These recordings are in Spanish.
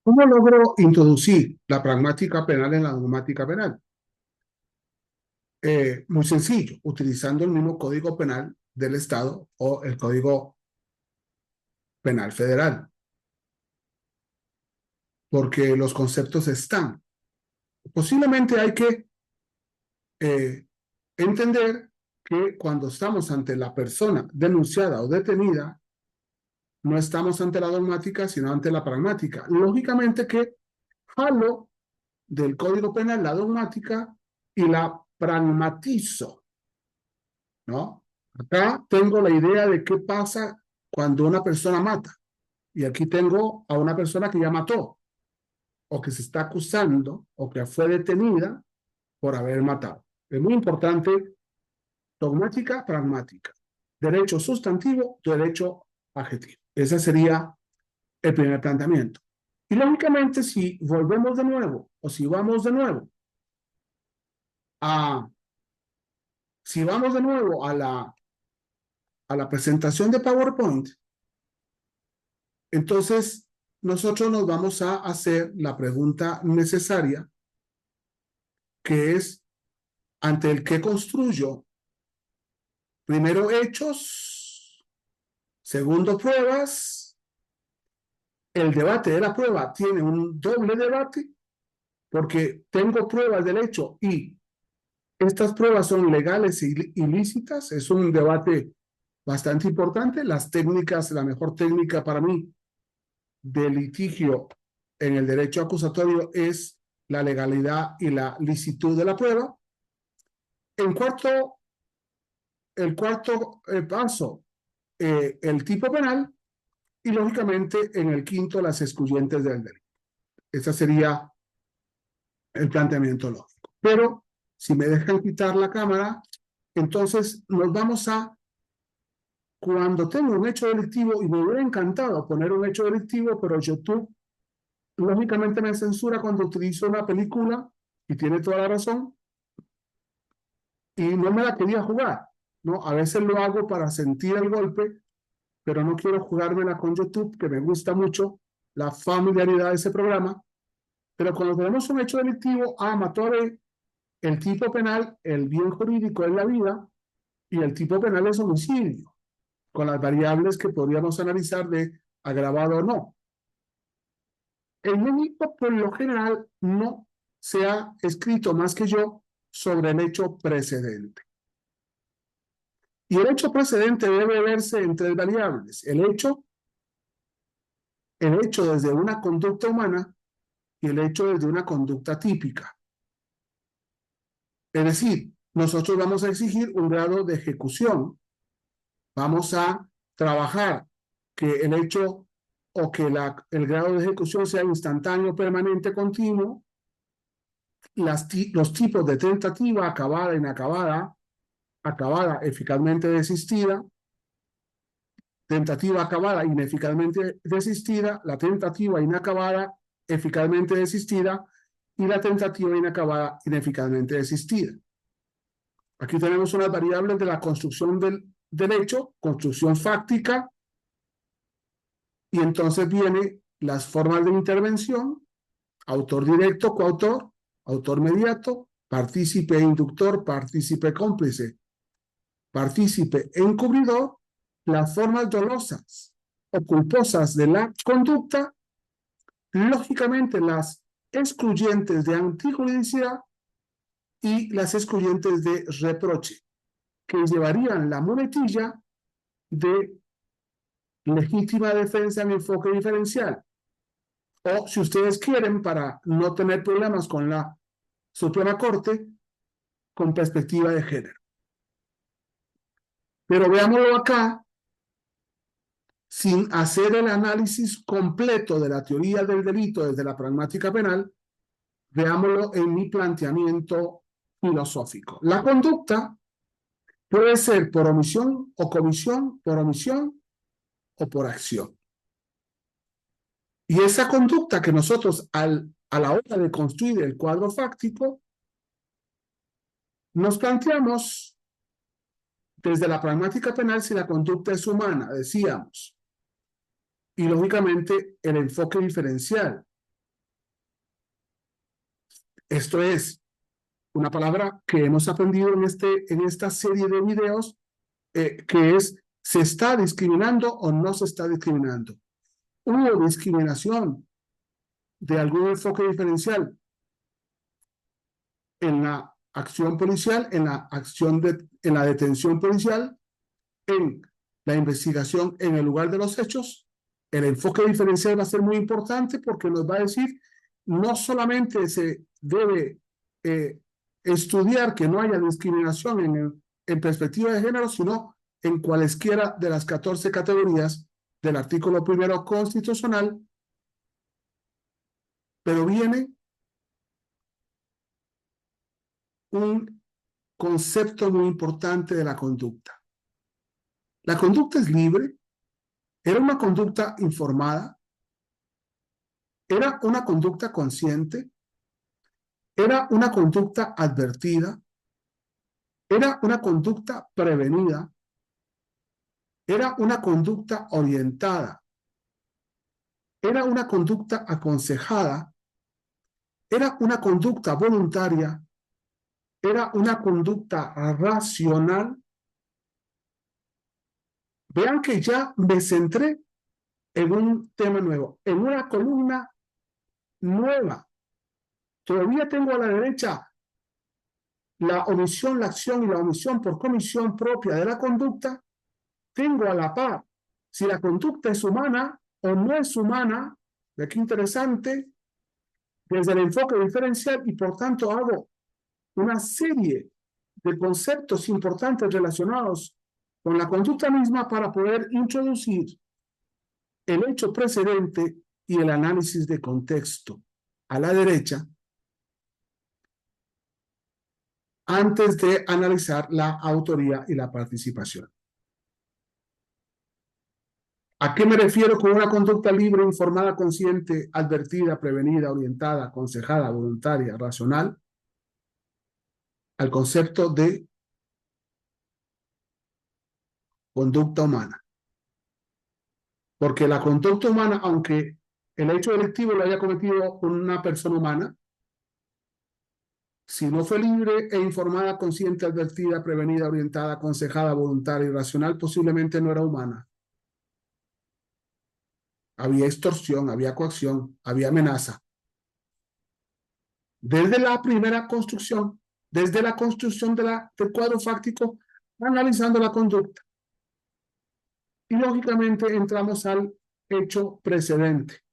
¿Cómo logro introducir la pragmática penal en la dogmática penal? Muy sencillo, utilizando el mismo código penal del Estado o el código penal federal, porque los conceptos están. Posiblemente hay que eh, entender que cuando estamos ante la persona denunciada o detenida, no estamos ante la dogmática, sino ante la pragmática. Lógicamente que jalo del código penal la dogmática y la pragmatizo, ¿no? Acá tengo la idea de qué pasa cuando una persona mata. Y aquí tengo a una persona que ya mató, o que se está acusando, o que fue detenida por haber matado. Es muy importante, dogmática, pragmática. Derecho sustantivo, derecho adjetivo. Ese sería el primer planteamiento. Y lógicamente, si volvemos de nuevo, o si vamos de nuevo a, si vamos de nuevo a la presentación de PowerPoint, entonces nosotros nos vamos a hacer la pregunta necesaria, que es ante el que construyo, primero hechos, segundo pruebas. El debate de la prueba tiene un doble debate porque tengo pruebas del hecho y estas pruebas son legales e ilícitas. Es un debate bastante importante. Las técnicas, la mejor técnica para mí de litigio en el derecho acusatorio es la legalidad y la licitud de la prueba. En cuarto, el cuarto paso, el tipo penal, y lógicamente en el quinto, las excluyentes del delito. Ese sería el planteamiento lógico. Pero si me dejan quitar la cámara, entonces nos vamos a, cuando tengo un hecho delictivo, y me hubiera encantado poner un hecho delictivo, pero YouTube lógicamente me censura cuando utilizo una película, y tiene toda la razón, y no me la quería jugar, ¿no? A veces lo hago para sentir el golpe, pero no quiero jugármela con YouTube, que me gusta mucho la familiaridad de ese programa. Pero cuando tenemos un hecho delictivo, mató a B, el tipo penal, el bien jurídico es la vida, y el tipo penal es homicidio, con las variables que podríamos analizar de agravado o no. En México, por lo general, no se ha escrito más que yo sobre el hecho precedente. Y el hecho precedente debe verse en tres variables. El hecho desde una conducta humana y el hecho desde una conducta típica. Es decir, nosotros vamos a exigir un grado de ejecución. Vamos a trabajar que el hecho o que el grado de ejecución sea instantáneo, permanente, continuo. Los tipos de tentativa, acabada, inacabada, acabada, eficazmente desistida, tentativa acabada, ineficazmente desistida, la tentativa inacabada, eficazmente desistida, y la tentativa inacabada, ineficazmente desistida. Aquí tenemos unas variables de la construcción del hecho, construcción fáctica, y entonces vienen las formas de intervención: autor directo, coautor, autor mediato, partícipe inductor, partícipe cómplice, partícipe encubridor, las formas dolosas o culposas de la conducta, lógicamente las excluyentes de antijuridicidad y las excluyentes de reproche, que llevarían la muletilla de legítima defensa en enfoque diferencial. O si ustedes quieren, para no tener problemas con la Suprema Corte, con perspectiva de género. Pero veámoslo acá, sin hacer el análisis completo de la teoría del delito desde la pragmática penal, veámoslo en mi planteamiento filosófico. La conducta puede ser por omisión o comisión, por omisión o por acción. Y esa conducta que nosotros a la hora de construir el cuadro fáctico, nos planteamos desde la pragmática penal si la conducta es humana, decíamos, y lógicamente el enfoque diferencial. Esto es una palabra que hemos aprendido en esta serie de videos, que es: ¿se está discriminando o no se está discriminando? ¿Hubo discriminación de algún enfoque diferencial en la acción policial, en la detención policial, en la investigación en el lugar de los hechos? El enfoque diferencial va a ser muy importante porque nos va a decir, no solamente se debe estudiar que no haya discriminación en perspectiva de género, sino en cualesquiera de las 14 categorías del artículo primero constitucional. Pero viene un concepto muy importante de la conducta. La conducta es libre, era una conducta informada, era una conducta consciente, era una conducta advertida, era una conducta prevenida, era una conducta orientada, era una conducta aconsejada, era una conducta voluntaria, era una conducta racional. Vean que ya me centré en un tema nuevo, en una columna nueva. Todavía tengo a la derecha la omisión, la acción y la omisión por comisión propia de la conducta. Tengo a la par si la conducta es humana o no es humana. Ve qué interesante, desde el enfoque diferencial, y por tanto hago una serie de conceptos importantes relacionados con la conducta misma para poder introducir el hecho precedente y el análisis de contexto a la derecha, antes de analizar la autoría y la participación. ¿A qué me refiero con una conducta libre, informada, consciente, advertida, prevenida, orientada, aconsejada, voluntaria, racional? Al concepto de conducta humana. Porque la conducta humana, aunque el hecho delictivo lo haya cometido una persona humana, si no fue libre e informada, consciente, advertida, prevenida, orientada, aconsejada, voluntaria y racional, posiblemente no era humana. Había extorsión, había coacción, había amenaza. Desde la primera construcción, desde la construcción del cuadro fáctico, analizando la conducta. Y lógicamente entramos al hecho precedente.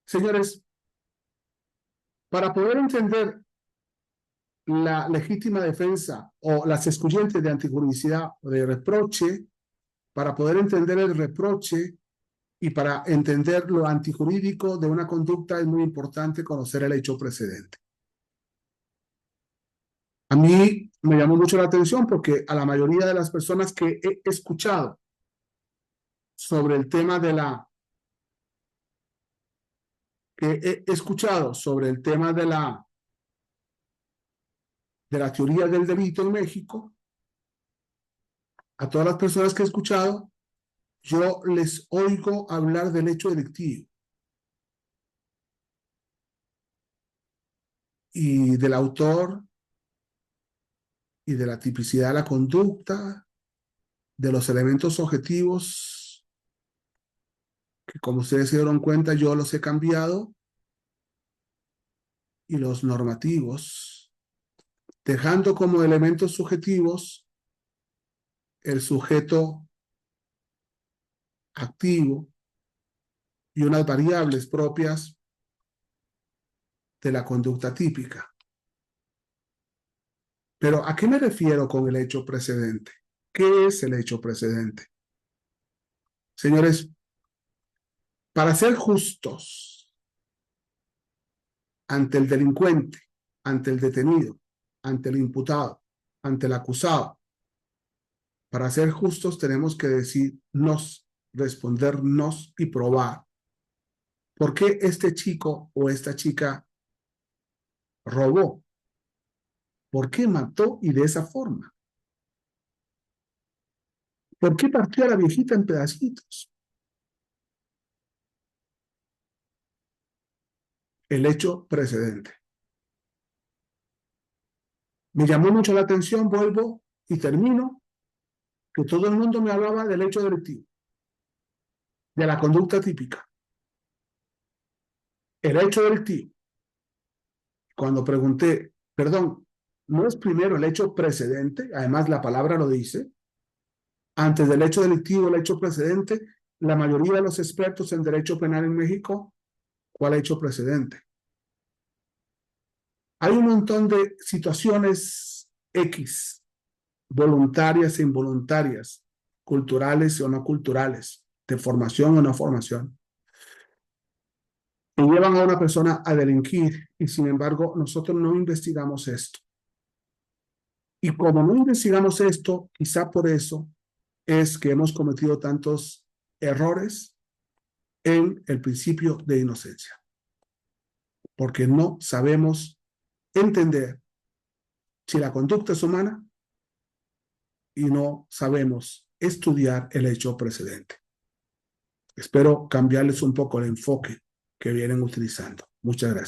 Señores, para poder entender la legítima defensa o las excluyentes de antijuridicidad o de reproche, para poder entender el reproche y para entender lo antijurídico de una conducta, es muy importante conocer el hecho precedente. A mí me llamó mucho la atención porque a la mayoría de las personas que he escuchado sobre el tema de la teoría del delito en México, a todas las personas que he escuchado, yo les oigo hablar del hecho delictivo y del autor y de la tipicidad de la conducta, de los elementos objetivos, que como ustedes se dieron cuenta, yo los he cambiado, y los normativos, dejando como elementos subjetivos el sujeto activo y unas variables propias de la conducta típica. Pero ¿a qué me refiero con el hecho precedente? ¿Qué es el hecho precedente? Señores, para ser justos ante el delincuente, ante el detenido, ante el imputado, ante el acusado, para ser justos tenemos que decirnos, respondernos y probar por qué este chico o esta chica robó, por qué mató y de esa forma, por qué partió a la viejita en pedacitos. El hecho precedente. Me llamó mucho la atención, vuelvo y termino, que todo el mundo me hablaba del hecho delictivo, de la conducta típica. El hecho delictivo. Cuando pregunté, perdón, ¿no es primero el hecho precedente? Además, la palabra lo dice. Antes del hecho delictivo, el hecho precedente, la mayoría de los expertos en derecho penal en México, ¿cuál hecho precedente? Hay un montón de situaciones X, voluntarias e involuntarias, culturales o no culturales, de formación o no formación, que llevan a una persona a delinquir y sin embargo nosotros no investigamos esto. Y como no investigamos esto, quizá por eso es que hemos cometido tantos errores en el principio de inocencia, porque no sabemos entender si la conducta es humana y no sabemos estudiar el hecho precedente. Espero cambiarles un poco el enfoque que vienen utilizando. Muchas gracias.